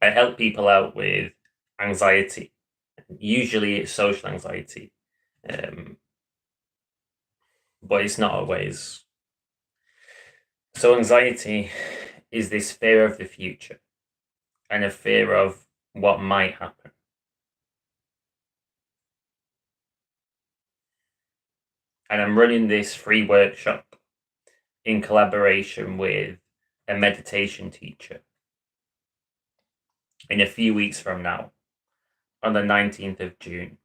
I help people out with anxiety. Usually it's social anxiety, um, but it's not always. So, anxiety is this fear of the future and a fear of what might happen. And I'm running this free workshop in collaboration with a meditation teacher in a few weeks from now, on the 19th of June,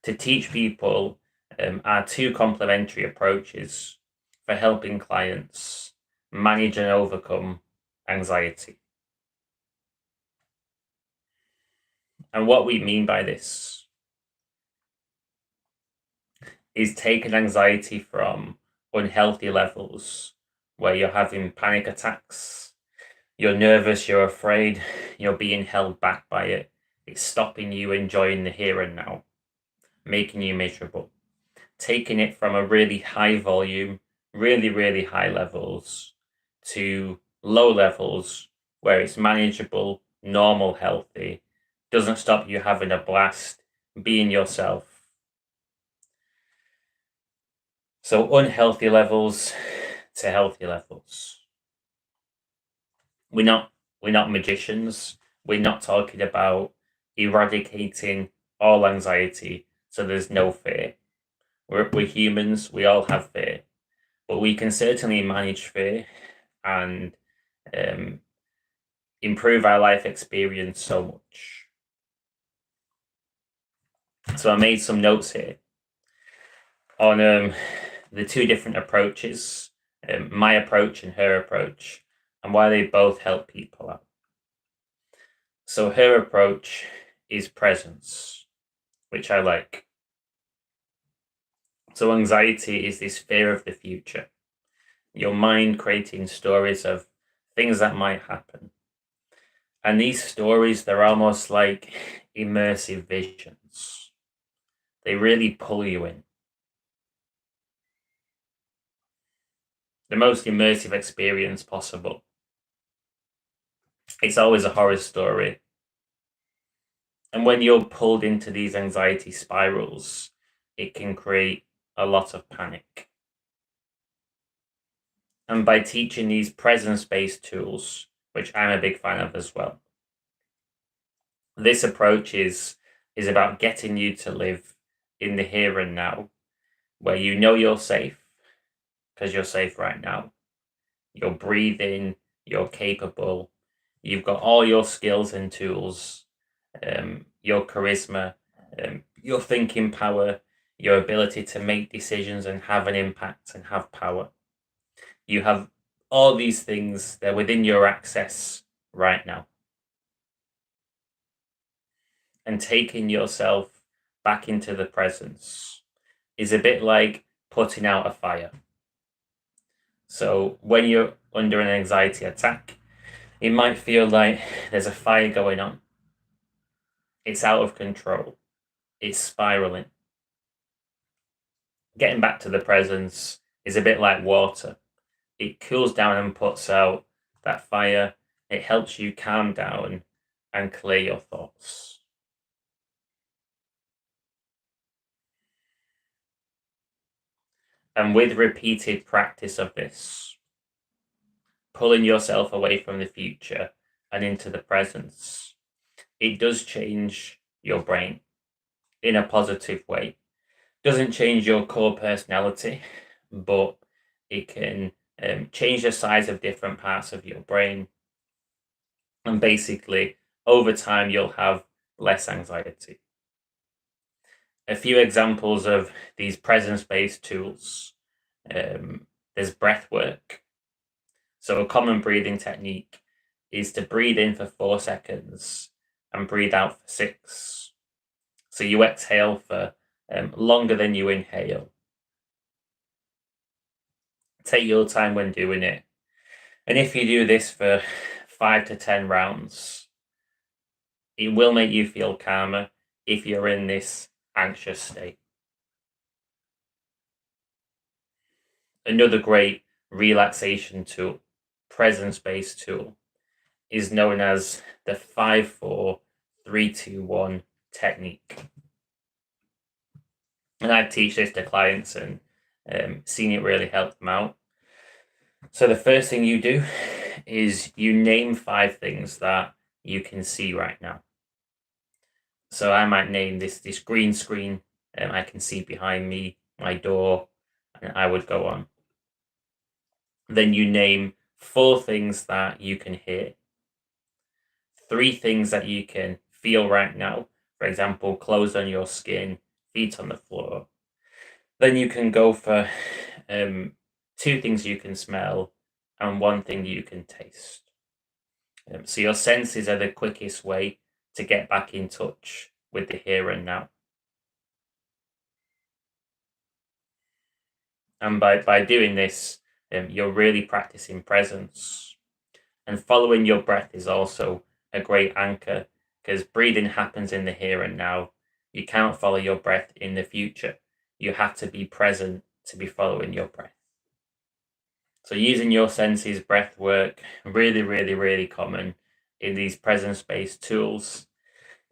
to teach people our two complementary approaches for helping clients manage and overcome anxiety. And what we mean by this is taking anxiety from unhealthy levels where you're having panic attacks, you're nervous, you're afraid, you're being held back by it. It's stopping you enjoying the here and now, making you miserable. Taking it from a really high volume, really, really high levels to low levels where it's manageable, normal, healthy, doesn't stop you having a blast, being yourself. So unhealthy levels to healthy levels. We're not we're not magicians. We're not talking about eradicating all anxiety so there's no fear. We're humans, we all have fear. But we can certainly manage fear and um, improve our life experience so much. So I made some notes here on the two different approaches, my approach and her approach, and why they both help people out. So her approach is presence, which I like. So anxiety is this fear of the future, your mind creating stories of things that might happen. And these stories, they're almost like immersive visions. They really pull you in. The most immersive experience possible. It's always a horror story. And when you're pulled into these anxiety spirals, it can create a lot of panic. And by teaching these presence based tools, which I'm a big fan of as well, this approach is about getting you to live in the here and now, where you know you're safe because you're safe right now. You're breathing, you're capable, you've got all your skills and tools, your charisma, your thinking power, your ability to make decisions and have an impact and have power. You have all these things, they're within your access right now. And taking yourself back into the presence is a bit like putting out a fire. So when you're under an anxiety attack, it might feel like there's a fire going on. It's out of control. It's spiraling. Getting back to the presence is a bit like water. It cools down and puts out that fire. It helps you calm down and clear your thoughts. And with repeated practice of this, pulling yourself away from the future and into the presence, it does change your brain in a positive way. Doesn't change your core personality, but it can change the size of different parts of your brain. And basically, over time, you'll have less anxiety. A few examples of these presence based tools, there's breath work. So, a common breathing technique is to breathe in for 4 seconds and breathe out for six. So, you exhale for longer than you inhale. Take your time when doing it. And if you do this for 5 to 10 rounds, it will make you feel calmer if you're in this anxious state. Another great relaxation tool, presence based tool, is known as the 5-4-3-2-1 technique. And I teach this to clients and seen it really help them out. So the first thing you do is you name 5 things that you can see right now. So I might name this green screen, and I can see behind me, my door, and I would go on. Then you name 4 things that you can hear, 3 things that you can feel right now. For example, clothes on your skin, feet on the floor. Then you can go for 2 things you can smell and 1 thing you can taste. So your senses are the quickest way to get back in touch with the here and now. And by doing this, you're really practicing presence. And following your breath is also a great anchor because breathing happens in the here and now. You can't follow your breath in the future. You have to be present to be following your breath. So using your senses, breath work, really, really, really common in these presence-based tools.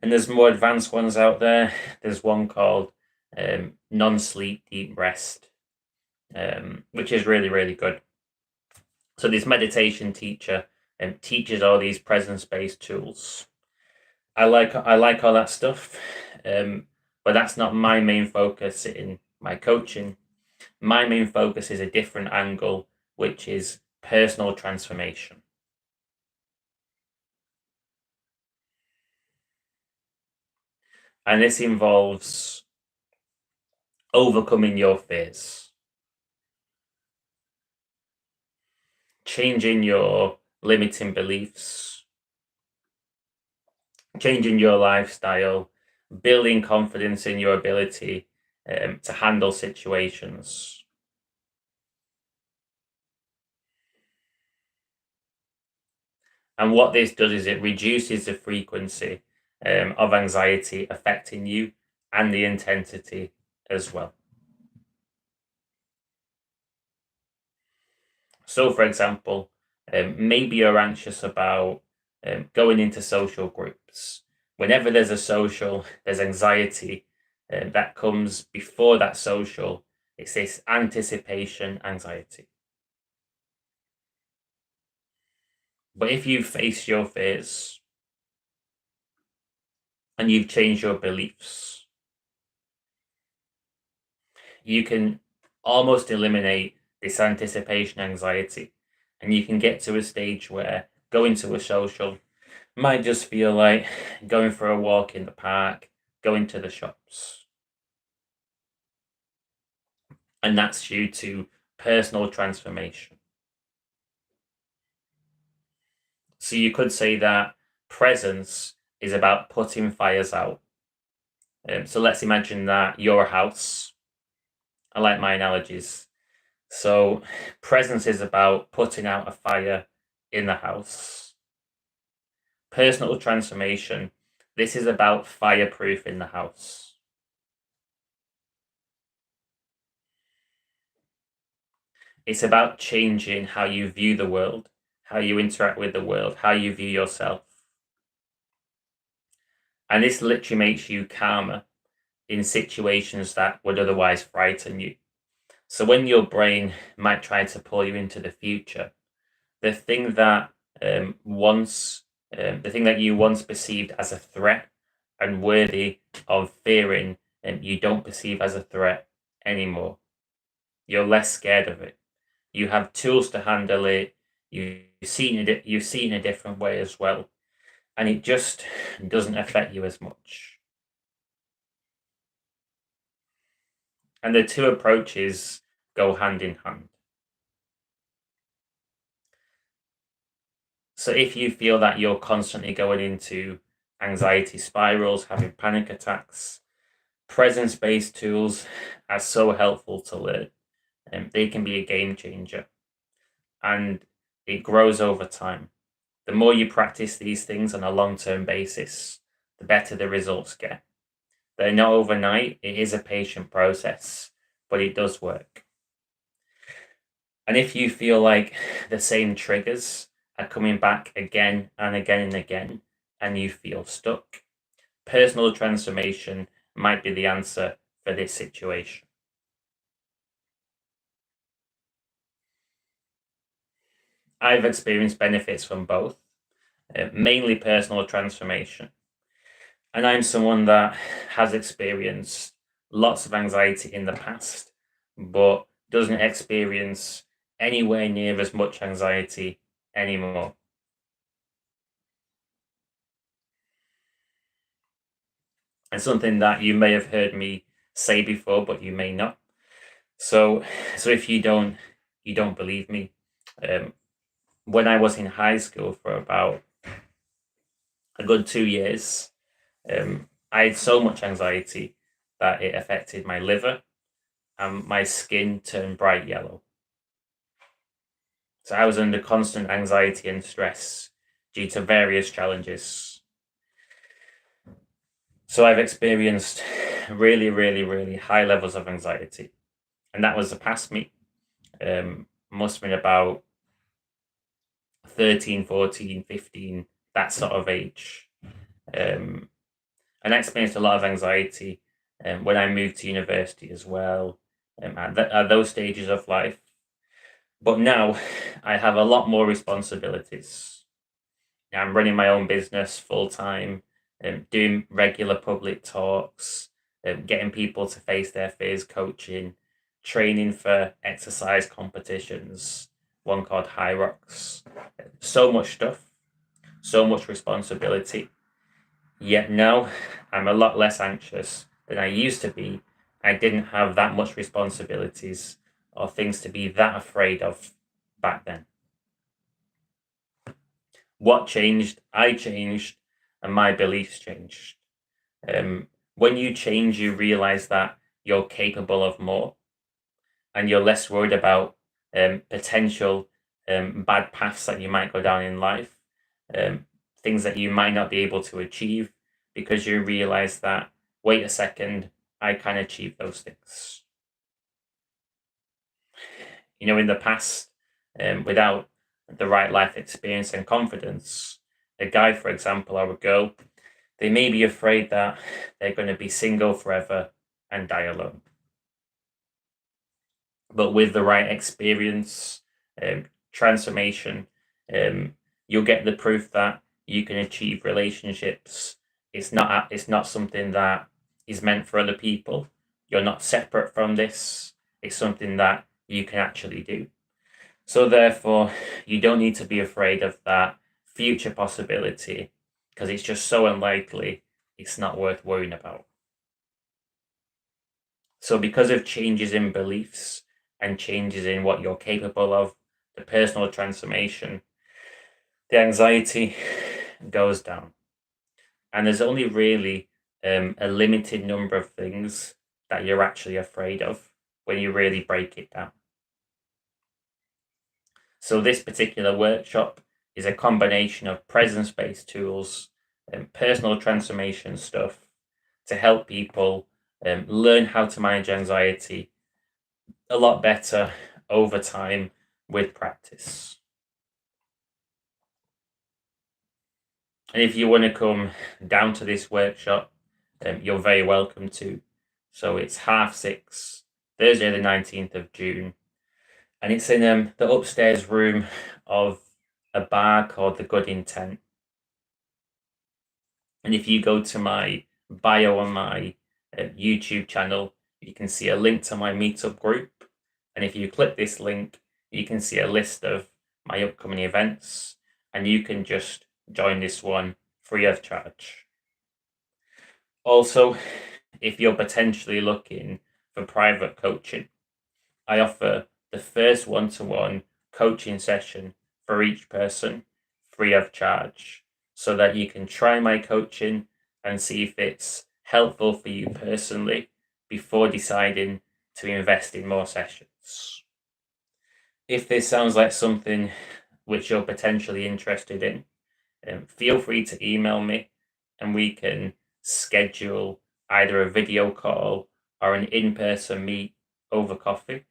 And there's more advanced ones out there. There's one called non-sleep deep rest, which is really, really good. So this meditation teacher teaches all these presence-based tools. I like all that stuff, but that's not my main focus in my coaching. My main focus is a different angle, which is personal transformation. And this involves overcoming your fears, changing your limiting beliefs, changing your lifestyle, building confidence in your ability to handle situations. And what this does is it reduces the frequency of anxiety affecting you and the intensity as well. So, for example, maybe you're anxious about going into social groups. Whenever there's a social, there's anxiety that comes before that social. It's this anticipation anxiety. But if you face your fears and you've changed your beliefs, you can almost eliminate this anticipation anxiety, and you can get to a stage where going to a social might just feel like going for a walk in the park, going to the shops. And that's due to personal transformation. So you could say that presence is about putting fires out. So let's imagine that your house. I like my analogies. So presence is about putting out a fire in the house. Personal transformation, this is about fireproof in the house. It's about changing how you view the world, how you interact with the world, how you view yourself. And this literally makes you calmer in situations that would otherwise frighten you. So when your brain might try to pull you into the future, the thing that the thing that you once perceived as a threat and worthy of fearing, you don't perceive as a threat anymore. You're less scared of it. You have tools to handle it. You see in a different way as well, and it just doesn't affect you as much. And the two approaches go hand in hand. So if you feel that you're constantly going into anxiety spirals, having panic attacks, presence-based tools are so helpful to learn. And they can be a game changer. And it grows over time. The more you practice these things on a long-term basis, the better the results get. They're not overnight, it is a patient process, but it does work. And if you feel like the same triggers are coming back again and again and again, and you feel stuck. Personal transformation might be the answer for this situation. I've experienced benefits from both, mainly personal transformation. And I'm someone that has experienced lots of anxiety in the past, but doesn't experience anywhere near as much anxiety anymore. And something that you may have heard me say before, but you may not. So, so if you don't believe me. Um, when I was in high school for about a good 2 years, I had so much anxiety that it affected my liver and my skin turned bright yellow. So I was under constant anxiety and stress due to various challenges. So I've experienced really, really, really high levels of anxiety. And that was past me. Must have been about 13, 14, 15, that sort of age. Um, and I experienced a lot of anxiety when I moved to university as well, at those stages of life. But now I have a lot more responsibilities. I'm running my own business full time, doing regular public talks, getting people to face their fears, coaching, training for exercise competitions, one called High Rocks. So much stuff, so much responsibility. Yet now I'm a lot less anxious than I used to be. I didn't have that much responsibilities or things to be that afraid of back then. What changed? I changed, and my beliefs changed. When you change, you realize that you're capable of more, and you're less worried about potential bad paths that you might go down in life, um, things that you might not be able to achieve, because you realize that, wait a second, I can achieve those things. In the past, without the right life experience and confidence, a guy, for example, or a girl, they may be afraid that they're going to be single forever and die alone. But with the right experience, transformation, um, you'll get the proof that you can achieve relationships. It's not something that is meant for other people. You're not separate from this. It's something that you can actually do. So therefore, you don't need to be afraid of that future possibility because it's just so unlikely. It's not worth worrying about. So, because of changes in beliefs and changes in what you're capable of, the personal transformation, the anxiety goes down. And there's only really a limited number of things that you're actually afraid of when you really break it down. So, this particular workshop is a combination of presence based tools and personal transformation stuff to help people learn how to manage anxiety a lot better over time with practice. And if you want to come down to this workshop, you're very welcome to. So it's 6:30, Thursday the 19th of June. And it's in the upstairs room of a bar called The Good Intent. And if you go to my bio on my YouTube channel, you can see a link to my meetup group. And if you click this link, you can see a list of my upcoming events, and you can just join this one free of charge. Also, if you're potentially looking for private coaching, I offer the first one-to-one coaching session for each person free of charge so that you can try my coaching and see if it's helpful for you personally before deciding to invest in more sessions. If this sounds like something which you're potentially interested in, feel free to email me and we can schedule either a video call or an in person meet over coffee.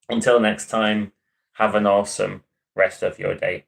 Until next time, have an awesome rest of your day.